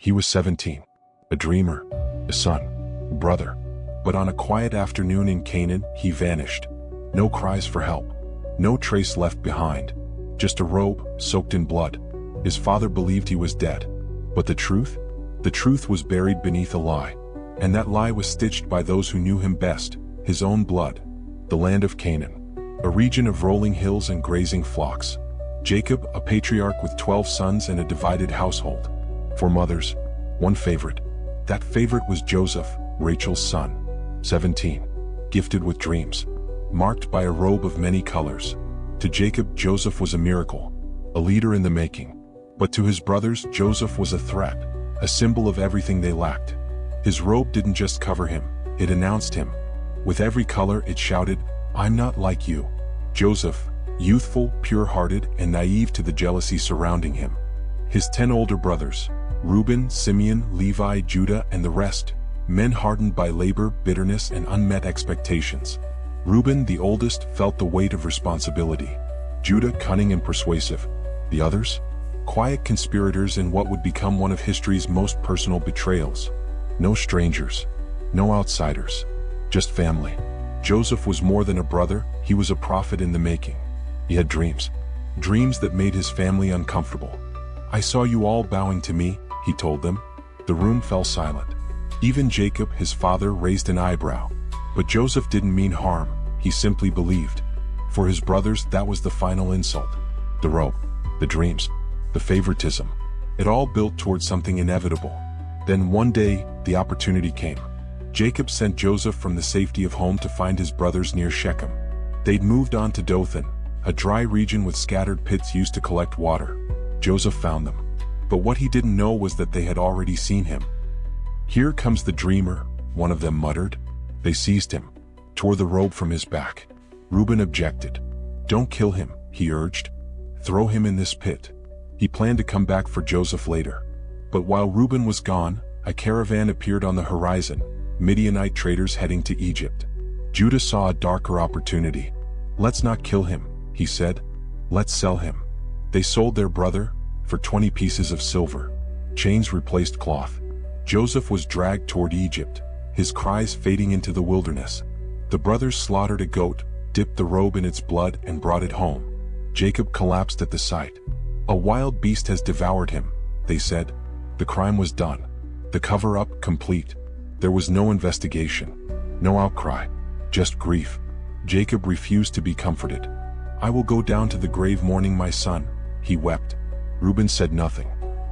He was 17, a dreamer, a son, a brother. But on a quiet afternoon in Canaan, he vanished. No cries for help, no trace left behind, just a robe soaked in blood. His father believed he was dead. But the truth? The truth was buried beneath a lie. And that lie was stitched by those who knew him best, his own blood. The land of Canaan, a region of rolling hills and grazing flocks. Jacob, a patriarch with 12 sons and a divided household. For mothers, one favorite. That favorite was Joseph, Rachel's son. 17, gifted with dreams, marked by a robe of many colors. To Jacob, Joseph was a miracle, a leader in the making. But to his brothers, Joseph was a threat, a symbol of everything they lacked. His robe didn't just cover him, it announced him. With every color it shouted, "I'm not like you." Joseph, youthful, pure-hearted, and naive to the jealousy surrounding him. His 10 older brothers, Reuben, Simeon, Levi, Judah, and the rest, men hardened by labor, bitterness, and unmet expectations. Reuben, the oldest, felt the weight of responsibility. Judah, cunning and persuasive. The others? Quiet conspirators in what would become one of history's most personal betrayals. No strangers, no outsiders, just family. Joseph was more than a brother, he was a prophet in the making. He had dreams. Dreams that made his family uncomfortable. "I saw you all bowing to me," he told them. The room fell silent. Even Jacob, his father, raised an eyebrow. But Joseph didn't mean harm, he simply believed. For his brothers, that was the final insult. The robe, the dreams, the favoritism. It all built towards something inevitable. Then one day, the opportunity came. Jacob sent Joseph from the safety of home to find his brothers near Shechem. They'd moved on to Dothan, a dry region with scattered pits used to collect water. Joseph found them. But what he didn't know was that they had already seen him. "Here comes the dreamer," one of them muttered. They seized him, tore the robe from his back. Reuben objected. "Don't kill him," he urged. "Throw him in this pit." He planned to come back for Joseph later. But while Reuben was gone, a caravan appeared on the horizon, Midianite traders heading to Egypt. Judah saw a darker opportunity. "Let's not kill him," he said. "Let's sell him." They sold their brother for 20 pieces of silver. Chains replaced cloth. Joseph was dragged toward Egypt, his cries fading into the wilderness. The brothers slaughtered a goat, dipped the robe in its blood, and brought it home. Jacob collapsed at the sight. "A wild beast has devoured him," they said. The crime was done. The cover-up complete. There was no investigation, no outcry, just grief. Jacob refused to be comforted. "I will go down to the grave mourning my son," he wept. Reuben said nothing.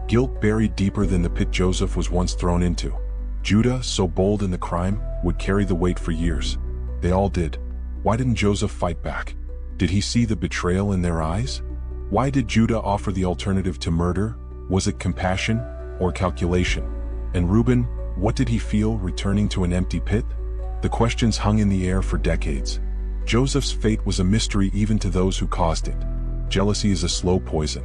Guilt buried deeper than the pit Joseph was once thrown into. Judah, so bold in the crime, would carry the weight for years. They all did. Why didn't Joseph fight back? Did he see the betrayal in their eyes? Why did Judah offer the alternative to murder? Was it compassion or calculation? And Reuben, what did he feel returning to an empty pit? The questions hung in the air for decades. Joseph's fate was a mystery even to those who caused it. Jealousy is a slow poison.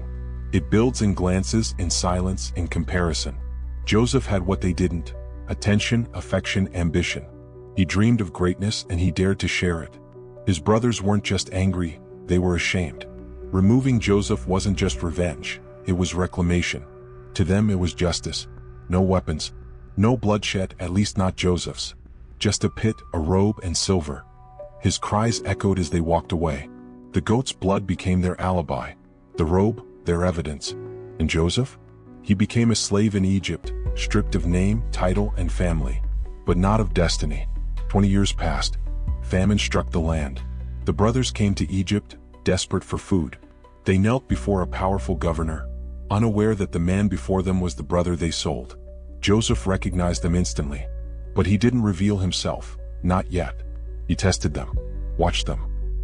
It builds in glances, in silence, in comparison. Joseph had what they didn't: attention, affection, ambition. He dreamed of greatness and he dared to share it. His brothers weren't just angry, they were ashamed. Removing Joseph wasn't just revenge, it was reclamation. To them it was justice. No weapons, no bloodshed, at least not Joseph's. Just a pit, a robe, and silver. His cries echoed as they walked away. The goat's blood became their alibi, the robe, their evidence. And Joseph? He became a slave in Egypt, stripped of name, title, and family. But not of destiny. 20 years passed. Famine struck the land. The brothers came to Egypt, desperate for food. They knelt before a powerful governor, unaware that the man before them was the brother they sold. Joseph recognized them instantly. But he didn't reveal himself, not yet. He tested them, watched them,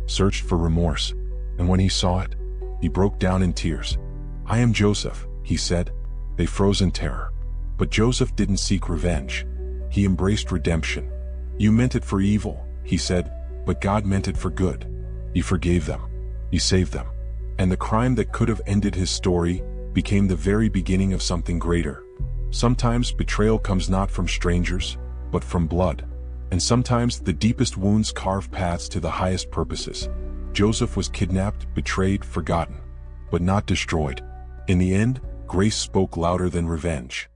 searched for remorse. And when he saw it, he broke down in tears. "I am Joseph," he said. They froze in terror. But Joseph didn't seek revenge. He embraced redemption. "You meant it for evil," he said, "but God meant it for good." He forgave them. He saved them. And the crime that could have ended his story became the very beginning of something greater. Sometimes betrayal comes not from strangers, but from blood. And sometimes the deepest wounds carve paths to the highest purposes. Joseph was kidnapped, betrayed, forgotten, but not destroyed. In the end, grace spoke louder than revenge.